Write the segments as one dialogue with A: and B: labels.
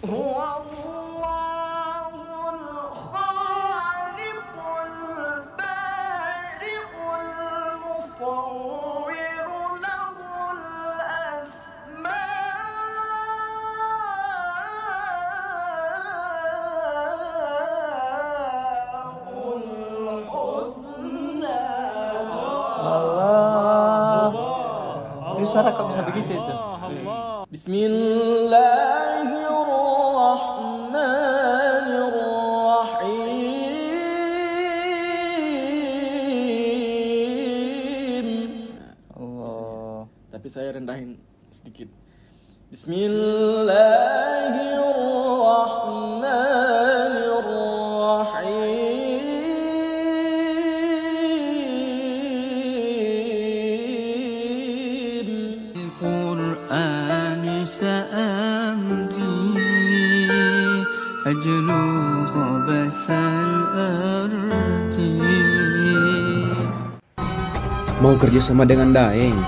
A: هو الله الخالق البارئ المصور له الأسماء الحسنى.
B: Allah. Itu suara kok bisa begitu itu?
A: Bismillahirrahmanirrahim.
B: Allah.
A: Tapi saya rendahin sedikit. Bismillahirrahmanirrahim.
C: القرآن سأمضي أجلو خبث الأرض.
D: Mau kerjasama dengan Daeng?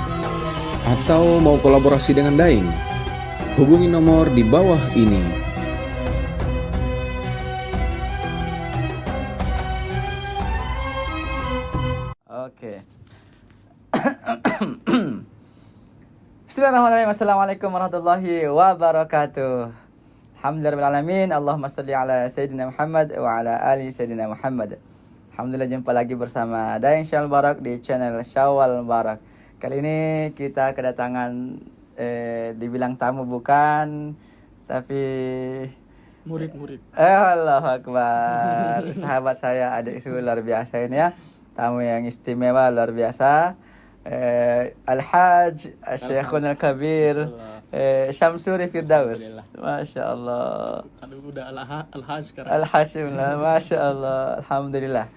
D: Atau mau kolaborasi dengan Daeng? Hubungi nomor di bawah ini.
B: Oke. Bismillahirrahmanirrahim. Assalamualaikum warahmatullahi wabarakatuh. Alhamdulillahirrahmanirrahim. Allahumma salli ala Sayyidina Muhammad wa ala ali Sayyidina Muhammad. Alhamdulillah, jumpa lagi bersama Daeng Syawal Barak di channel Syawal Barak. Kali ini kita kedatangan dibilang tamu bukan, tapi
A: Murid-murid.
B: Allahu Akbar. Sahabat saya, adik saya luar biasa ini ya. Tamu yang istimewa luar biasa. Al-Haj Syekhun Al-Kabir Syamsuri Firdaus. Masya Allah.
A: Aduh, udah Al-Haj sekarang.
B: Alhamdulillah, Masya Allah. Alhamdulillah.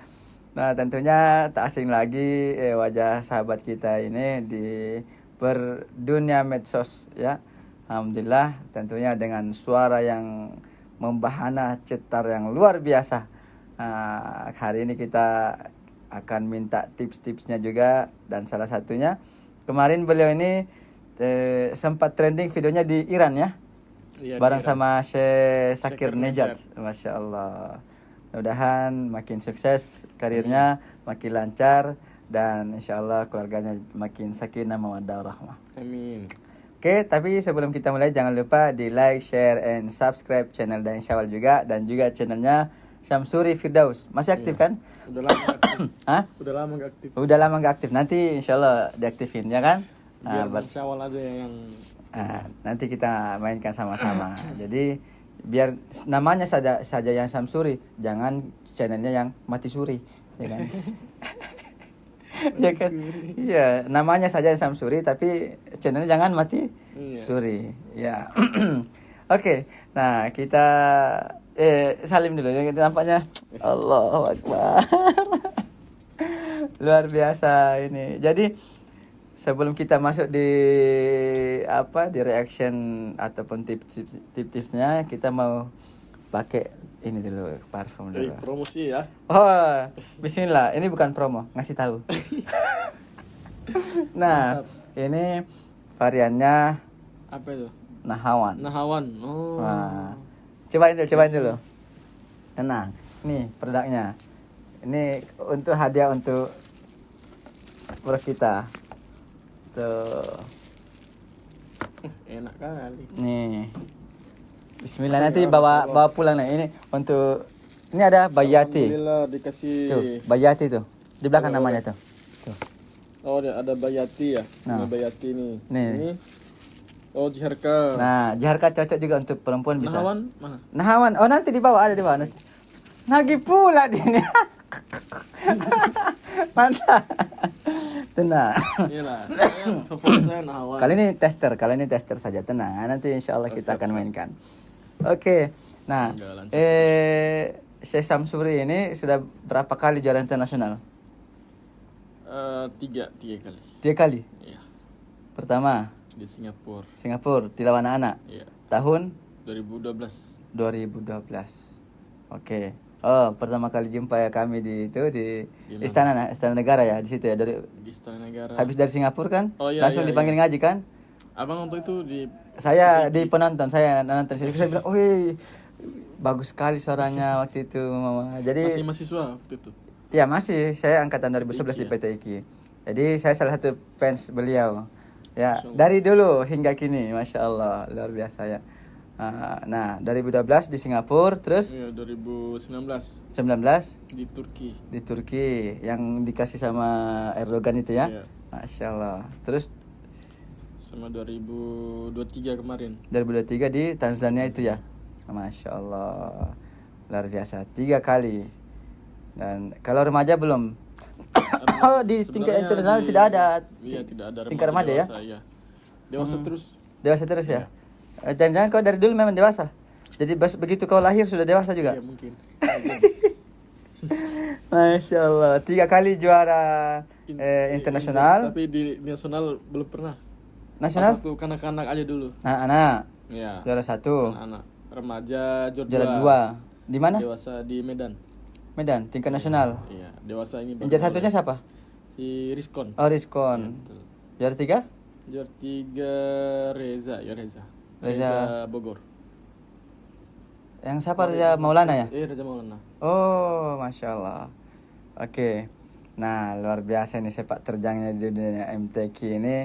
B: Nah, tentunya tak asing lagi wajah sahabat kita ini di berdunia medsos ya. Alhamdulillah, tentunya dengan suara yang membahana, cetar yang luar biasa. Nah, hari ini kita akan minta tips-tipsnya juga, dan salah satunya kemarin beliau ini sempat trending videonya di Iran ya.
A: Iya,
B: Bareng
A: di Iran.
B: sama Syekh Zakir
A: Zakir
B: Nejat.
A: Nejat.
B: Masya Allah. Mudah-mudahan makin sukses karirnya, makin lancar, dan insya Allah keluarganya makin sakinah mawaddah warahmah.
A: Amin.
B: Oke, tapi sebelum kita mulai jangan lupa di like, share, and subscribe channel Daeng Syawal juga, dan juga channelnya Syamsuri Firdaus. Masih aktif kan?
A: Udah lama nggak aktif.
B: Hah?
A: Udah lama nggak aktif.
B: Udah lama nggak aktif, nanti insya Allah diaktifin ya kan?
A: Biar
B: Nah,
A: Syawal aja yang
B: nanti kita mainkan sama-sama. Jadi biar namanya saja yang Samsuri, jangan channelnya yang mati suri, ya kan? Ya kan? Iya, namanya saja Samsuri tapi channelnya jangan mati
A: Iya.
B: suri. Ya. Oke. Nah, kita salim dulu. Nampaknya Allahu Akbar. Luar biasa ini. Jadi sebelum kita masuk di di reaction ataupun tips-tipsnya, kita mau pakai ini dulu, parfum dulu.
A: promosi ya.
B: Oh, bismillah. Ini bukan promo, ngasih tahu. Nah, ini variannya
A: Apa itu?
B: Nahawan.
A: Nahawan. Oh.
B: Nah, cobain dulu. Tenang. Nih produknya. Ini untuk hadiah untuk bro kita. Tuh.
A: Enak kali.
B: Nih. Bismillah, nanti bawa pulang nih. Ini untuk, ini ada Bayati.
A: Alhamdulillah dikasih.
B: Tuh, Bayati tuh. Di belakang namanya tuh. Tuh.
A: Oh, ada Bayati ya.
B: Nah.
A: Ini Bayati nih.
B: Nih.
A: Ini. Oh, Jiharka.
B: Nah, Jaharka cocok juga untuk perempuan bisa.
A: Nahawan mana?
B: Nahawan. Oh, nanti di bawah, ada di bawah nanti. Nagih pula dia nih. Mantap. Tenang.
A: Iyalah. Favorit saya Nahawan.
B: Kali ini tester saja, tenang. Nanti insya Allah kita akan mainkan. Oke. Nah,
A: Enggak, langsung.
B: Syekh Samsuri ini sudah berapa kali juara internasional?
A: Tiga kali.
B: 3 kali.
A: Iya.
B: Pertama
A: Di Singapura.
B: Singapura, Tilawan anak.
A: Iya.
B: Tahun
A: 2012.
B: 2012. Oke. Oh, pertama kali jumpa ya kami di
A: Di
B: Istana Negara ya, di situ ya, dari
A: Di Istana Negara.
B: habis dari Singapura kan?
A: Oh, iya,
B: langsung
A: iya,
B: dipanggil ngaji kan?
A: Abang waktu itu di
B: Saya di penonton, saya nonton. Saya bilang, "Wih, bagus sekali suaranya waktu itu, Mama."
A: masih
B: Jadi
A: mahasiswa waktu itu.
B: ya masih, saya angkatan 2011 di PT IKI. Jadi saya salah satu fans beliau. Ya, dari dulu hingga kini, Masya Allah, luar biasa ya. Nah, 2012 di Singapura, terus
A: Iya, 2019
B: 19
A: di Turki.
B: di Turki yang dikasih sama Erdogan itu ya.
A: Iya.
B: Masya Allah. Terus
A: Sama 2023 kemarin.
B: 2023 di Tanzania itu ya. Masya Allah, luar biasa, 3 kali. Dan kalau remaja belum. Oh, di tingkat
A: Sebenarnya
B: internasional
A: di-
B: tidak ada.
A: Iya, tidak ada
B: Tingkat remaja ya?
A: dewasa, iya. Dewasa terus.
B: Dewasa terus ya. Jangan-jangan kau dari dulu memang dewasa. Jadi begitu kau lahir sudah dewasa juga.
A: Iya, mungkin.
B: Masya Allah, 3 kali juara internasional,
A: Tapi di nasional belum pernah.
B: nasional,
A: Waktu kanak-kanak aja dulu.
B: anak-anak
A: Iya.
B: juara 1,
A: Anak remaja
B: juara
A: juara
B: 2. Di mana?
A: Dewasa di Medan.
B: Medan, tingkat nasional.
A: Iya, dewasa ini
B: Yang juara satunya siapa?
A: si Rizkon.
B: Oh, Rizkon.
A: Betul.
B: Juara 3?
A: Juara 3 Reza, ya Reza.
B: Reza.
A: Bogor.
B: Yang siapa? Reza Maulana ya?
A: Reza Maulana.
B: Oh, Masya Allah. Oke. Nah, luar biasa nih sepak terjangnya di dunia MTQ ini.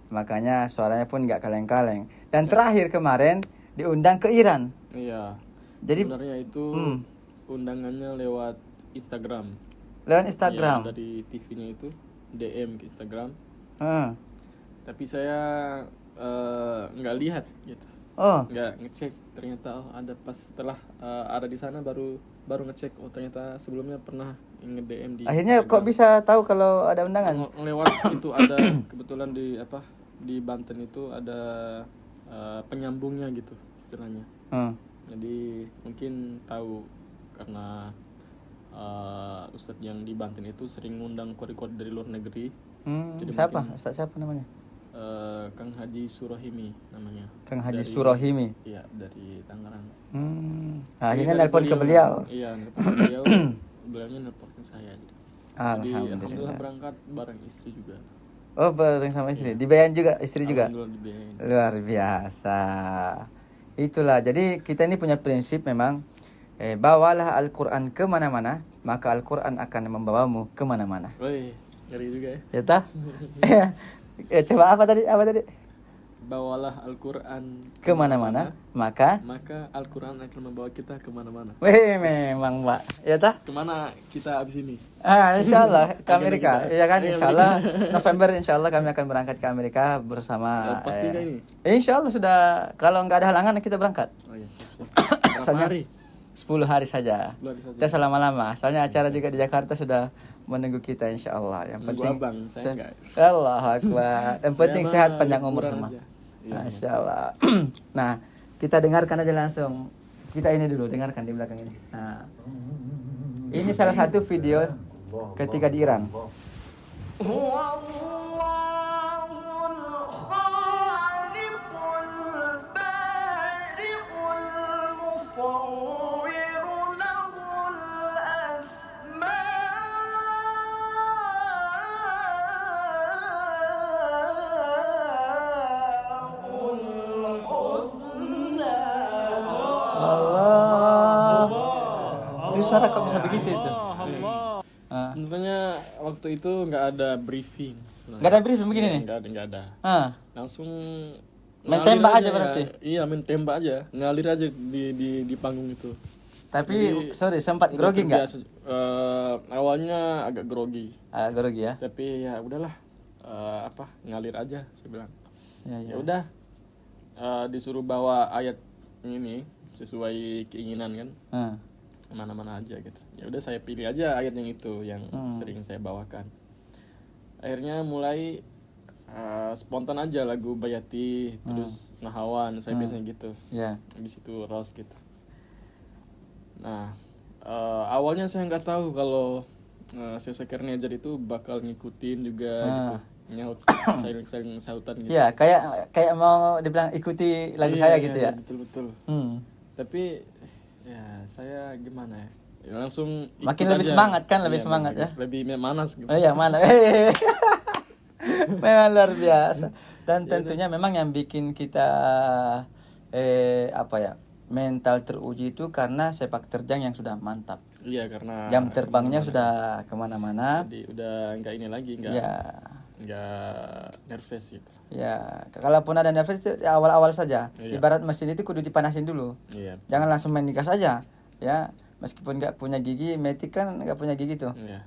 B: Makanya suaranya pun nggak kaleng-kaleng. Dan terakhir kemarin diundang ke Iran.
A: Iya.
B: Jadi
A: Sebenarnya itu undangannya lewat Instagram.
B: lewat
A: Ya,
B: Instagram.
A: dari TV-nya itu DM ke Instagram.
B: Hmm.
A: Tapi saya nggak lihat gitu.
B: Oh,
A: Nggak ngecek, ternyata ada pas setelah ada di sana baru ngecek, oh ternyata sebelumnya pernah nge-DM di
B: akhirnya kok bisa tahu kalau ada undangan?
A: ngelewat itu ada kebetulan di Banten itu ada penyambungnya gitu istilahnya.
B: Hmm.
A: Jadi mungkin tahu karena Ustadz yang di Banten itu sering ngundang kode-kode dari luar negeri. Jadi
B: Siapa?
A: mungkin-
B: Ustaz siapa namanya?
A: Kang Haji Surahimi namanya.
B: Kang Haji
A: Dari-
B: Surahimi.
A: Iya, dari Tangerang.
B: Akhirnya
A: Jadi dari
B: nelpon ke beliau.
A: Iya, nelpon ke beliau. Beliaunya nelpon ke saya. Jadi alhamdulillah
B: Alhamdulillah.
A: berangkat bareng istri juga.
B: Oh, bareng sama istri. Dibayarin juga istri juga.
A: Alhamdulillah dibiayain.
B: Luar biasa. Itulah. Jadi kita ini punya prinsip memang bawalah Al-Qur'an kemana-mana, maka Al-Qur'an akan membawamu kemana-mana.
A: Woi, ngeri juga ya.
B: Ya tah? Coba apa tadi?
A: Bawalah Al-Quran
B: Kemana-mana, maka
A: Al-Quran akan membawa kita kemana-mana.
B: weh memang Mbak. Ya tah?
A: Kemana kita abis ini?
B: Insya Allah ke Amerika.
A: Agenda kita.
B: Iya kan?
A: Iya,
B: Insya Allah November Insya Allah kami akan berangkat ke Amerika bersama.
A: Pasti nggak ini?
B: Insya Allah sudah. Kalau nggak ada halangan kita berangkat.
A: Oh iya, siap. Berapa
B: Asalnya
A: hari?
B: 10 hari saja.
A: 10 hari saja.
B: Tidak selama-lama. Soalnya acara juga di Jakarta sudah menunggu kita Insya Allah. Yang
A: Nunggu
B: penting
A: abang, saya enggak.
B: Allah Akbar. Yang penting
A: Saya
B: sehat
A: mah
B: panjang umur
A: liburan
B: semua.
A: aja. Iya,
B: Masya Allah. Nah, kita dengarkan aja langsung. Kita ini dulu dengarkan di belakang ini. Nah, ini salah satu video ketika di Iran. Allah. Itu suara kok bisa begitu itu?
A: Sebenarnya waktu itu nggak ada briefing. Sebenarnya.
B: Nggak ada briefing begini nih?
A: Nggak ada. Langsung
B: Main
A: ngalir
B: tembak aja
A: ya.
B: berarti?
A: Iya, main tembak aja, ngalir aja di panggung itu.
B: Tapi sorry sempat
A: Udah
B: grogi nggak?
A: terbiasa. Awalnya agak grogi,
B: Grogi ya.
A: tapi ya udahlah, ngalir aja saya bilang.
B: Ya.
A: Ya udah, disuruh bawa ayat ini sesuai keinginan kan, mana-mana aja gitu. Ya udah saya pilih aja ayat yang itu yang sering saya bawakan. Akhirnya mulai spontan aja lagu Bayati, terus Nahawan, saya biasanya gitu.
B: Ya.
A: Habis itu Ros gitu. Nah, awalnya saya nggak tahu kalau Sesa Kernejar itu bakal ngikutin juga gitu, nyaut saling sautan gitu.
B: Ya, kayak mau dibilang ikuti lagu
A: Iya,
B: saya
A: iya,
B: gitu ya.
A: Betul. Tapi ya saya gimana ya? Ya, langsung ikut
B: Makin lebih
A: aja.
B: semangat kan, lebih
A: Iya,
B: semangat ya.
A: Lebih manas gitu.
B: Oh iya, mana? Memang luar biasa. Dan tentunya memang yang bikin kita mental teruji itu karena sepak terjang yang sudah mantap.
A: Iya, karena
B: Jam terbangnya sudah kemana-mana.
A: jadi udah nggak ini lagi, nggak nervous gitu.
B: Ya, kalaupun ada nervous itu awal-awal saja.
A: Iya.
B: Ibarat mesin itu kudu dipanasin dulu.
A: Iya.
B: Jangan langsung main gas aja. Ya, meskipun nggak punya gigi, Matic kan nggak punya gigi tuh.
A: Iya.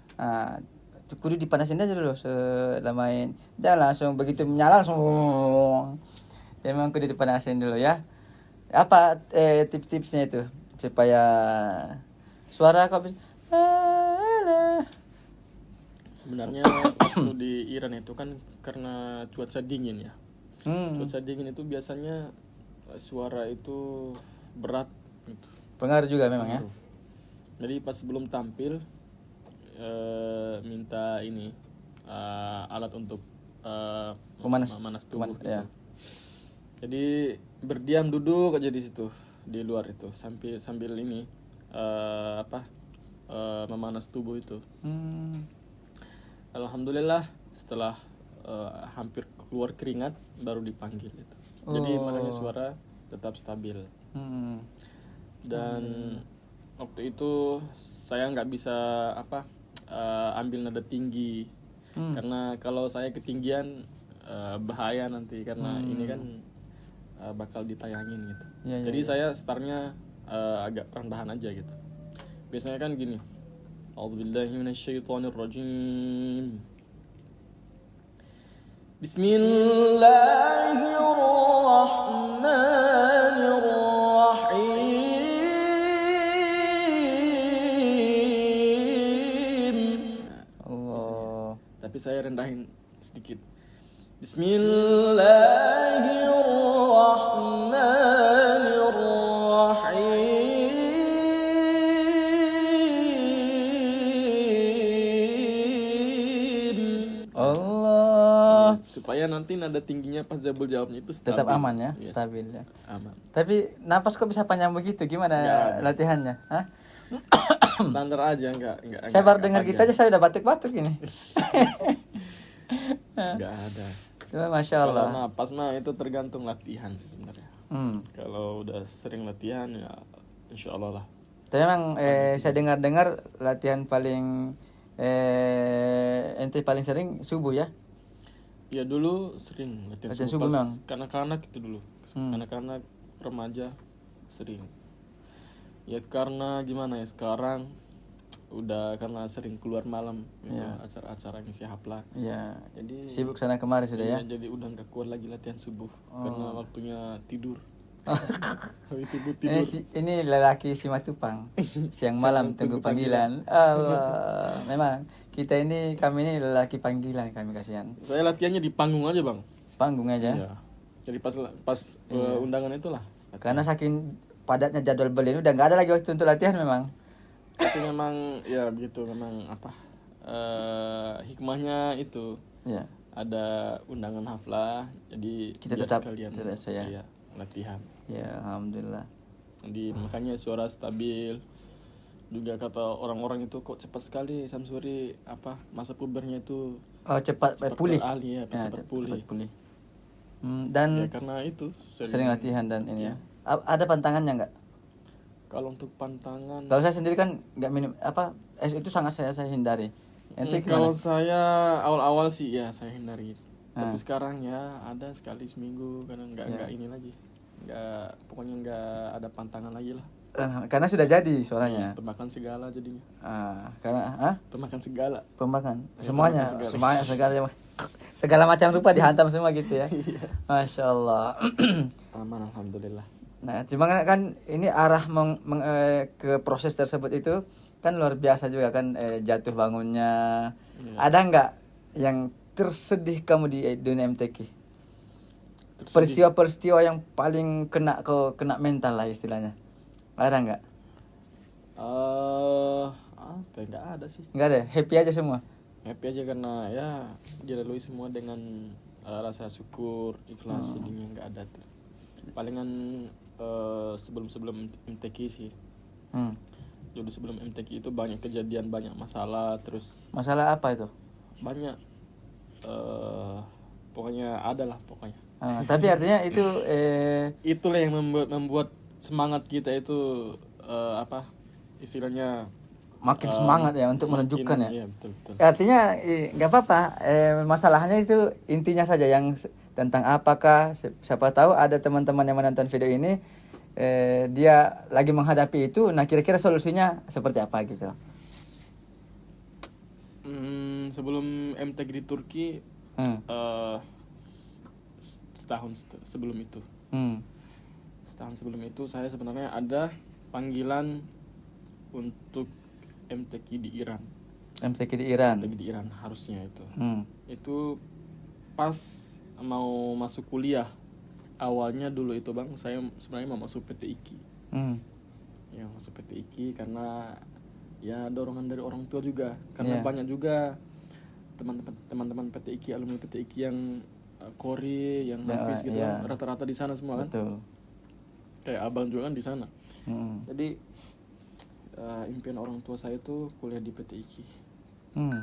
B: Kudu dipanasin aja dulu selama main. Jangan langsung begitu menyala langsung. Memang kudu dipanasin dulu ya. Apa tips-tipsnya itu supaya suara kau bisa
A: Sebenarnya waktu di Iran itu kan karena cuaca dingin ya. Cuaca dingin itu biasanya suara itu berat gitu.
B: pengaruh juga memang ya.
A: Jadi pas sebelum tampil minta ini alat untuk memanas tubuh gitu.
B: Ya.
A: Jadi berdiam duduk aja di situ di luar itu sambil ini memanas tubuh itu. Alhamdulillah setelah hampir keluar keringat baru dipanggil itu. Jadi makanya suara tetap stabil. Dan waktu itu saya nggak bisa ambil nada tinggi karena kalau saya ketinggian bahaya nanti karena ini kan bakal ditayangin gitu. Jadi saya startnya agak rendahan aja gitu. Biasanya kan gini. A'udzubillahi minasyaitonirrajim. Bismillahirrahmanirrahim.
B: Allah.
A: Tapi saya rendahin sedikit. Bismillahirrahmanirrahim.
B: Allah.
A: Supaya nanti nada tingginya pas jabul jawabnya itu stabil.
B: Tetap aman ya,
A: Yes.
B: stabil ya.
A: Aman.
B: Tapi napas kok bisa panjang begitu? Gimana latihannya? Hah?
A: Standar aja enggak
B: Saya baru dengar gitu aja saya udah batuk-batuk ini.
A: Enggak ada.
B: Cuma Masya
A: Kalau
B: Allah.
A: napas mah itu tergantung latihan sih sebenarnya. Kalau udah sering latihan ya insya Allah lah.
B: Tapi memang saya dengar-dengar latihan paling ente paling sering subuh ya?
A: Ya dulu sering latihan subuh pas kanak-kanak itu dulu. Kanak-kanak remaja sering. Ya karena gimana ya sekarang udah karena sering keluar malam gitu, acara-acara ngisi haflah.
B: Iya.
A: Jadi
B: Sibuk sana kemari sudah ya.
A: Jadi udah nggak kuat lagi latihan subuh karena waktunya tidur. Habis subuh tidur.
B: Ini lelaki Simatupang. Siang malam tunggu panggilan. Allah. Memang kami ini lelaki panggilan kami kasihan.
A: Saya latihannya di panggung aja, Bang.
B: Panggung aja.
A: Iya. Jadi pas undangan itulah.
B: Karena saking padatnya jadwal beliau udah nggak ada lagi waktu untuk latihan memang.
A: Tapi memang ya begitu memang hikmahnya itu.
B: Ya.
A: Ada undangan haflah jadi
B: Kita
A: biar
B: tetap
A: sekalian iya, latihan.
B: Ya, alhamdulillah.
A: Jadi makanya suara stabil. Juga kata orang-orang itu kok cepat sekali Samsuri masa pubernya itu
B: cepat pulih.
A: Beralih, cepat pulih.
B: Dan
A: Ya karena itu
B: sering latihan dan ini ya. Ada pantangannya nggak?
A: Kalau untuk pantangan
B: Kalau saya sendiri kan nggak minum itu sangat saya hindari. Ente
A: kalau
B: gimana?
A: saya awal-awal sih ya saya hindari. Tapi sekarang ya ada sekali seminggu karena nggak ini lagi. Pokoknya nggak ada pantangan lagi lah.
B: Karena sudah jadi suaranya.
A: Pemakan segala jadinya.
B: Pemakan semuanya, segala macam rupa dihantam semua gitu ya. Masya Allah.
A: Aman alhamdulillah.
B: Nah, cuma kan ini arah ke proses tersebut itu kan luar biasa juga kan, jatuh bangunnya. Ada nggak yang tersedih kamu di dunia MTQ? Peristiwa-peristiwa yang paling kena mental lah istilahnya. Ada nggak?
A: Nggak ada sih.
B: Nggak ada, happy aja semua.
A: Happy aja karena ya dilalui semua dengan rasa syukur, ikhlas, jadinya nggak ada tuh. Palingan sebelum MTQ sih. Dulu sebelum MTQ itu banyak kejadian, banyak masalah terus.
B: Masalah apa itu?
A: Banyak pokoknya ada lah pokoknya.
B: Tapi artinya itu
A: Itulah yang membuat semangat kita itu apa istilahnya
B: makin semangat ya untuk menunjukkan ya.
A: Iya, betul.
B: Artinya nggak apa-apa, masalahnya itu intinya saja yang tentang apakah siapa tahu ada teman-teman yang menonton video ini dia lagi menghadapi itu, nah kira-kira solusinya seperti apa gitu.
A: Sebelum MTQ di Turki setahun sebelum itu. Setahun sebelum itu saya sebenarnya ada panggilan untuk MTQ di Iran.
B: MTQ di Iran.
A: MTQ di Iran harusnya itu. Itu pas mau masuk kuliah. Awalnya dulu itu Bang, saya sebenarnya mau masuk PTIQ. Ya masuk PTIQ karena ya dorongan dari orang tua juga. Karena banyak juga teman-teman PTIQ, alumni PTIQ yang Kori, yang Hafiz gitu kan, rata-rata di sana semua kan.
B: Betul.
A: Kayak abang juga kan di sana. Jadi impian orang tua saya itu kuliah di PTIQ.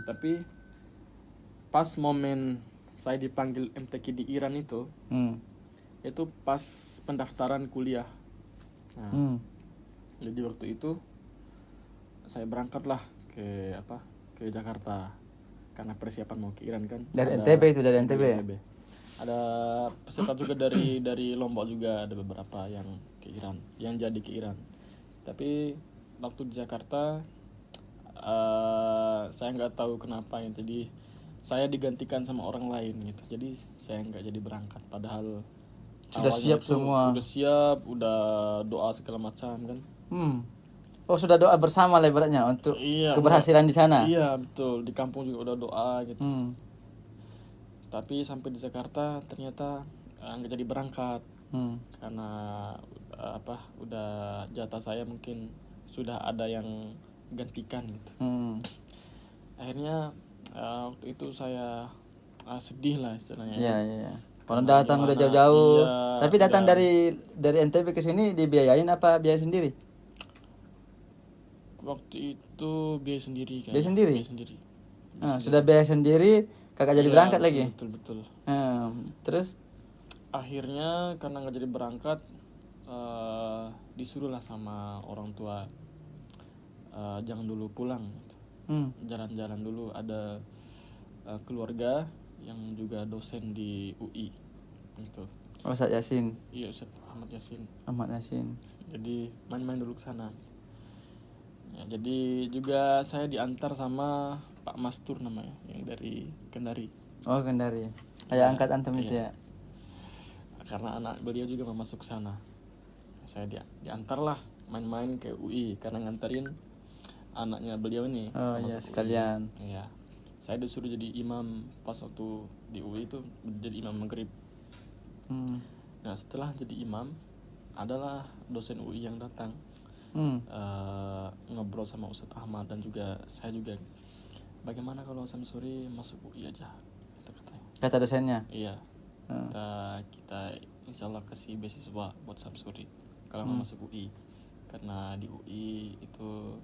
A: Tapi pas momen saya dipanggil MTQ di Iran itu pas pendaftaran kuliah. Nah, jadi waktu itu saya berangkatlah ke Jakarta karena persiapan mau ke Iran kan.
B: Dari NTB itu, dari NTB.
A: Ada peserta juga dari Lombok juga, ada beberapa yang ke Iran, yang jadi ke Iran. Tapi waktu di Jakarta saya nggak tahu kenapa ya, jadi saya digantikan sama orang lain gitu. Jadi saya nggak jadi berangkat, padahal
B: sudah siap semua.
A: Udah siap, udah doa segala macam kan.
B: Oh, sudah doa bersama lah ibaratnya untuk keberhasilan di sana.
A: Iya betul, di kampung juga udah doa gitu. Tapi sampai di Jakarta ternyata nggak jadi berangkat karena udah jatah saya mungkin sudah ada yang gantikan gitu. Akhirnya waktu itu saya sedih lah istilahnya.
B: Iya. Kalau datang udah jauh-jauh. Tapi datang dari NTB ke sini dibiayain apa biaya sendiri?
A: Waktu itu biaya sendiri kan.
B: Biaya sendiri. Sudah biaya sendiri, kakak jadi berangkat lagi.
A: Betul.
B: Terus?
A: Akhirnya karena nggak jadi berangkat, disuruh lah sama orang tua jangan dulu pulang. Gitu. Jalan-jalan dulu, ada keluarga yang juga dosen di UI. Gitu.
B: Ustaz Yasin.
A: Iya, Ustaz Ahmad Yasin. Jadi main-main dulu ke sana. Ya, jadi juga saya diantar sama Pak Mastur namanya, yang dari Kendari.
B: Oh, Kendari. Ayah angkat antum itu ya.
A: Karena anak beliau juga mau masuk sana. Saya diantar lah main-main ke UI karena nganterin anaknya beliau ini.
B: Oh iya, sekalian.
A: Iya. Saya disuruh jadi imam pas waktu di UI itu, jadi imam maghrib. Nah, setelah jadi imam, adalah dosen UI yang datang. Ngobrol sama Ustadz Ahmad dan juga saya juga, bagaimana kalau Samsuri masuk UI aja, itu katanya.
B: Kata dosennya.
A: Iya. Kita insyaallah kasih beasiswa buat Samsuri kalau mau masuk UI, karena di UI itu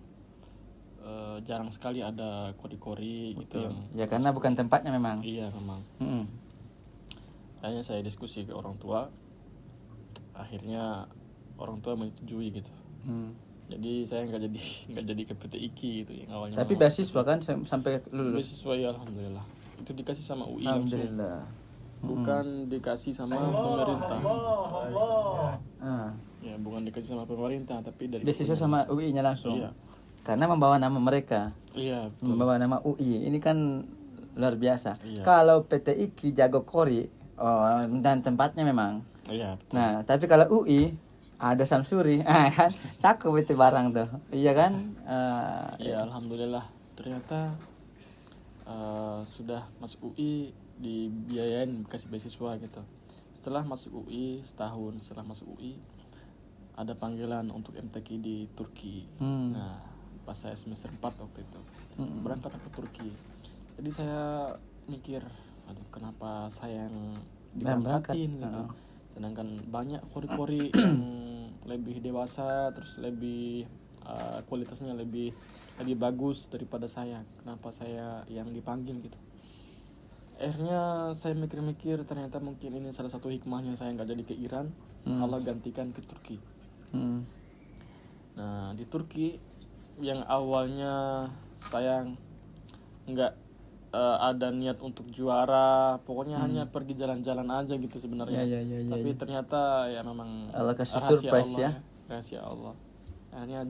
A: jarang sekali ada kori-kori gitu yang
B: ya karena bukan tempatnya memang.
A: Iya memang. Akhirnya saya diskusi ke orang tua, akhirnya orang tua menyetujui gitu. Jadi saya nggak jadi ke PTIQ gitu yang awalnya.
B: Tapi beasiswa kan sampai lulus.
A: Beasiswa ya alhamdulillah. Itu dikasih sama UI langsung.
B: Alhamdulillah.
A: Bukan dikasih sama pemerintah. Ya bukan dikasih sama pemerintah, tapi dari
B: beasiswa sama UI-nya langsung.
A: Iya.
B: Karena membawa nama mereka.
A: Iya. Betul.
B: Membawa nama UI. Ini kan luar biasa.
A: Iya.
B: Kalau PTIQ jago kori, dan tempatnya memang.
A: Iya. Betul.
B: Nah, tapi kalau UI ada Samsuri, kan cakep itu barang tuh. Iya kan?
A: Ya alhamdulillah. Ternyata sudah masuk UI, dibiayain kasih beasiswa gitu. Setelah masuk UI, setahun setelah masuk UI, ada panggilan untuk MTQ di Turki. Nah, pas saya semester 4 waktu itu berangkat ke Turki. Jadi saya mikir, aduh kenapa saya yang diberangkatin gitu. Sedangkan banyak kori-kori yang lebih dewasa, terus lebih kualitasnya lebih bagus daripada saya. Kenapa saya yang dipanggil gitu. Akhirnya saya mikir-mikir, ternyata mungkin ini salah satu hikmahnya saya nggak jadi ke Iran. Allah gantikan ke Turki. Nah di Turki yang awalnya saya nggak ada niat untuk juara, pokoknya hanya pergi jalan-jalan aja gitu sebenarnya. Tapi ternyata ya memang
B: Allah kasih
A: rahasia
B: surprise
A: Allah,
B: ya.
A: Rahasia Allah. Akhirnya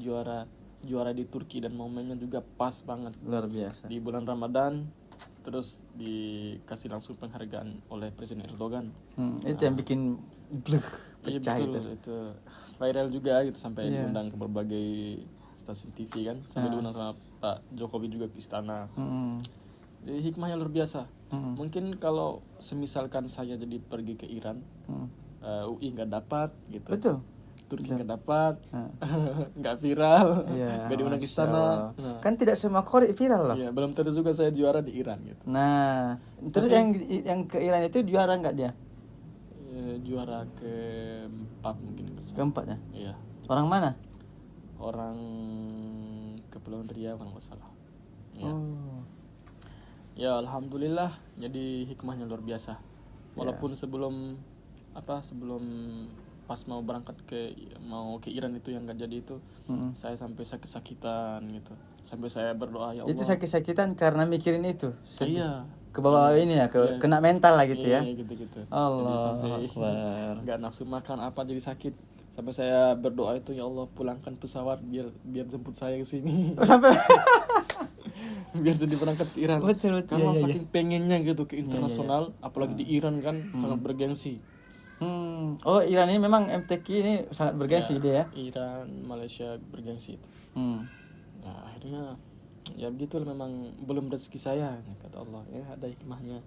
A: juara di Turki dan momennya juga pas banget
B: Luar biasa.
A: di bulan Ramadan, terus dikasih langsung penghargaan oleh Presiden Erdogan.
B: Itu yang bikin
A: Iya
B: pecah
A: betul, itu viral juga gitu sampai diundang ke berbagai stasiun TV kan, sampai diundang sama Pak Jokowi juga ke istana. Jadi hikmahnya luar biasa. Mungkin kalau semisalkan saya jadi pergi ke Iran, UI nggak dapat gitu.
B: Betul.
A: Turki nggak dapat, nggak viral,
B: Iya,
A: nggak diundang ke
B: Masya
A: istana.
B: Allah.
A: Nah,
B: Kan tidak semua Qori viral loh.
A: iya, belum tentu juga saya juara di Iran gitu.
B: Nah, terus yang ke Iran itu juara nggak dia?
A: Juara keempat mungkin.
B: Keempat ya?
A: Iya.
B: Orang mana?
A: Orang Kepulauan Riau kalau nggak salah. Ya.
B: Oh.
A: Ya alhamdulillah, jadi hikmahnya luar biasa. Walaupun sebelum pas mau berangkat mau ke Iran itu yang nggak jadi itu, saya sampai sakit-sakitan gitu. Sampai saya berdoa, ya Allah.
B: Itu sakit-sakitan karena mikirin itu.
A: Iya.
B: Ke bawah ini ya, kena mental lah gitu ya.
A: Iya, gitu-gitu.
B: Allah
A: Jadi sampai
B: Akbar.
A: nggak nafsu makan apa jadi sakit. Sampai saya berdoa itu, ya Allah pulangkan pesawat biar jemput saya ke sini.
B: Sampai
A: Biar jadi berangkat ke Iran.
B: Betul.
A: Karena
B: Iya.
A: saking pengennya gitu ke internasional, apalagi di Iran kan sangat bergengsi.
B: Oh, Iran ini memang MTQ ini sangat bergengsi dia ya.
A: Iran, Malaysia bergengsi itu. Nah, akhirnya ya begitu memang belum rezeki saya, kata Allah. Ya ada hikmahnya.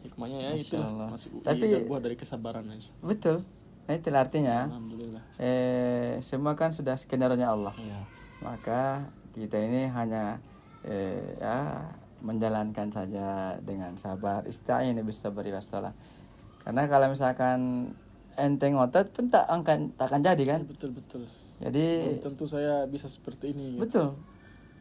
A: Hikmahnya ya
B: Masya
A: itulah
B: Allah.
A: masuk UI
B: Tapi
A: dan buah dari kesabaran aja.
B: betul. Nah, itu artinya
A: Alhamdulillah.
B: semua kan sudah skenario-nya Allah.
A: Iya.
B: Maka kita ini hanya ya menjalankan saja dengan sabar. Ista'inu bis-sabri was-shalah. Karena kalau misalkan enteng ngotot pun tak akan jadi kan.
A: Betul.
B: Jadi
A: Belum tentu saya bisa seperti ini. Gitu.
B: betul.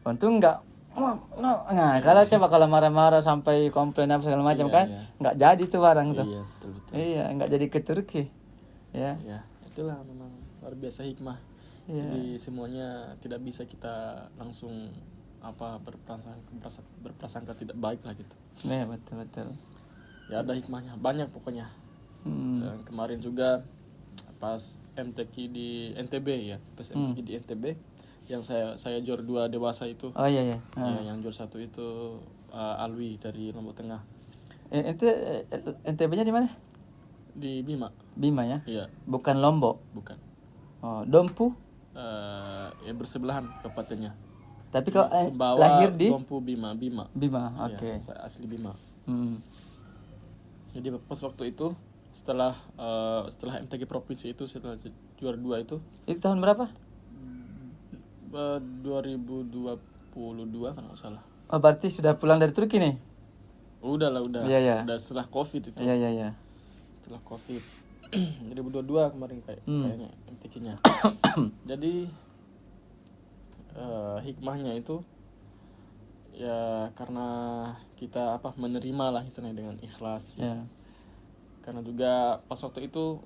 B: Untung enggak nah, kalau marah-marah sampai komplain apa segala macam
A: Iya,
B: kan
A: iya.
B: enggak jadi tuh barang tuh.
A: Iya, betul.
B: Iya, enggak jadi ke Turki. Ya.
A: Ya, itulah memang luar biasa hikmah.
B: Iya.
A: Jadi semuanya tidak bisa kita langsung berprasangka tidak baik lah gitu.
B: Iya, betul.
A: Ya ada hikmahnya, banyak pokoknya. Dan kemarin juga pas MTQ di NTB ya, pas MTQ di NTB yang saya juara 2 dewasa itu.
B: Oh iya.
A: Ya, yang juara 1 itu Alwi dari Lombok Tengah.
B: NTB-nya di mana?
A: Di Bima.
B: Bima ya?
A: Iya,
B: Bukan Lombok.
A: bukan.
B: Oh, Dompu.
A: Ya bersebelahan kabupatennya.
B: Tapi kau
A: Sumbawa,
B: lahir di
A: Dompu, Bima.
B: Bima.
A: Iya,
B: Oke.
A: saya asli Bima.
B: Hmm.
A: Jadi pas waktu itu setelah MTQ provinsi itu, setelah juara 2 itu
B: Itu tahun berapa?
A: 2022 kan nggak salah.
B: Oh, berarti sudah pulang dari Turki nih?
A: Udah.
B: Iya.
A: Udah setelah Covid itu.
B: Iya.
A: Setelah Covid. 2022 kemarin kayaknya MTQ-nya. Jadi hikmahnya itu ya karena kita menerima lah istilahnya dengan ikhlas gitu.
B: Iya.
A: Karena juga pas waktu itu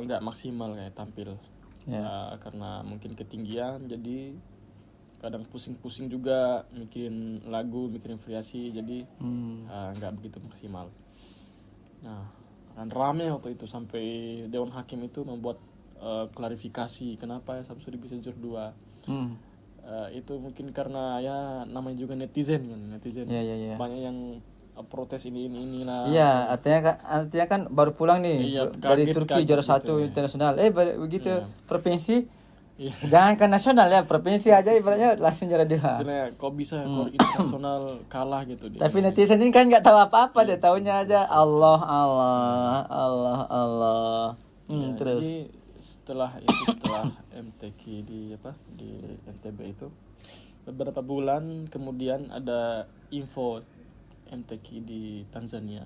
A: nggak maksimal kayak tampil. Ya, karena mungkin ketinggian jadi kadang pusing-pusing juga mikirin lagu, mikirin variasi, jadi nggak begitu maksimal. Nah, kan rame waktu itu sampai Dewan Hakim itu membuat klarifikasi kenapa ya Samsuri bisa juara 2. Itu mungkin karena ya namanya juga netizen kan,
B: Iya.
A: banyak yang protes inilah.
B: Iya, artinya kan baru pulang nih
A: Iya,
B: dari
A: kaget
B: Turki juara
A: gitu,
B: 1
A: ya.
B: internasional. Begitu
A: Iya.
B: provinsi.
A: Iya.
B: Jangan kan nasional ya, provinsi aja ibaratnya langsung juara 2.
A: Istilahnya kok bisa kor internasional kalah gitu dia.
B: Tapi netizen ini kan nggak tahu apa-apa deh, taunya aja Allah.
A: Ya,
B: Terus.
A: jadi setelah MTQ di NTB itu beberapa bulan kemudian ada info MTQ di Tanzania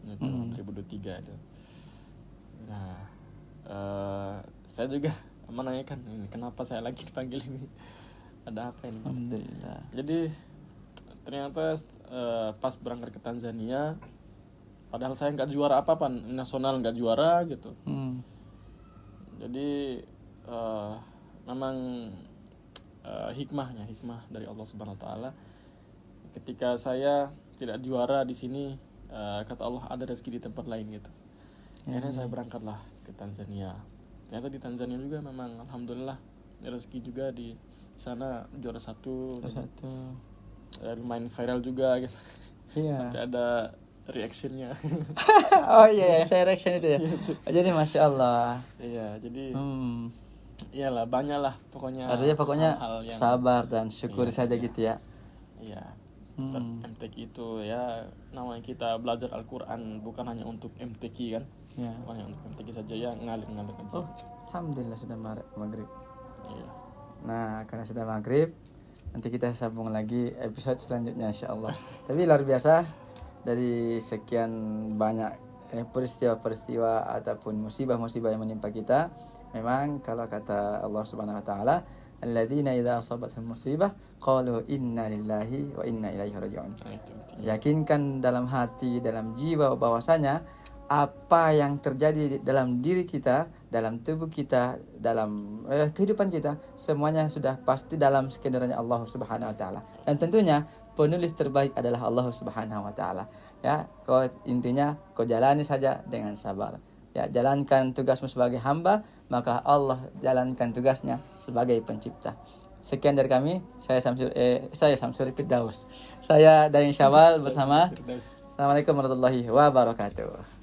A: itu 2023 itu. Nah, saya juga menanyakan ini kenapa saya lagi dipanggil ini, ada apa ini?
B: Alhamdulillah.
A: Jadi ternyata pas berangkat ke Tanzania, padahal saya nggak juara apa-apa, nasional nggak juara gitu. Jadi memang hikmah dari Allah Subhanahu Wa Taala. Ketika saya tidak juara di sini, kata Allah ada rezeki di tempat lain gitu. Akhirnya saya berangkatlah ke Tanzania. Ternyata di Tanzania juga memang alhamdulillah rezeki juga di sana, juara satu. Lumayan viral juga gitu.
B: Iya.
A: Sampai ada reactionnya.
B: Oh iya, saya reaction itu ya. Jadi masya Allah.
A: Iya, jadi iyalah banyak lah pokoknya.
B: Artinya pokoknya
A: hal-hal yang,
B: sabar dan syukur saja gitu ya.
A: Iya. MTQ itu ya namanya kita belajar Al-Quran bukan hanya untuk MTQ kan.
B: Ya.
A: Bukan hanya untuk MTQ saja ya, ngalir-ngalir aja.
B: Oh, alhamdulillah sudah maghrib.
A: Iya.
B: Nah, karena sudah maghrib, nanti kita sambung lagi episode selanjutnya insyaallah. Tapi luar biasa, dari sekian banyak peristiwa-peristiwa ataupun musibah-musibah yang menimpa kita, memang kalau kata Allah Subhanahu Wa Taala, alladzina idza asabathum musibah qalu inna lillahi wa inna ilaihi raji'un. Yakinkan dalam hati, dalam jiwa bahwasanya apa yang terjadi dalam diri kita, dalam tubuh kita, dalam kehidupan kita, semuanya sudah pasti dalam skenario Allah Subhanahu Wa Taala. Dan tentunya penulis terbaik adalah Allah Subhanahu Wa Taala. Ya, intinya kau jalani saja dengan sabar. Ya, jalankan tugasmu sebagai hamba, maka Allah jalankan tugasnya sebagai pencipta. Sekian dari kami, saya Samsuri Firdaus. Saya Daeng Syawal bersama. Assalamualaikum warahmatullahi wabarakatuh.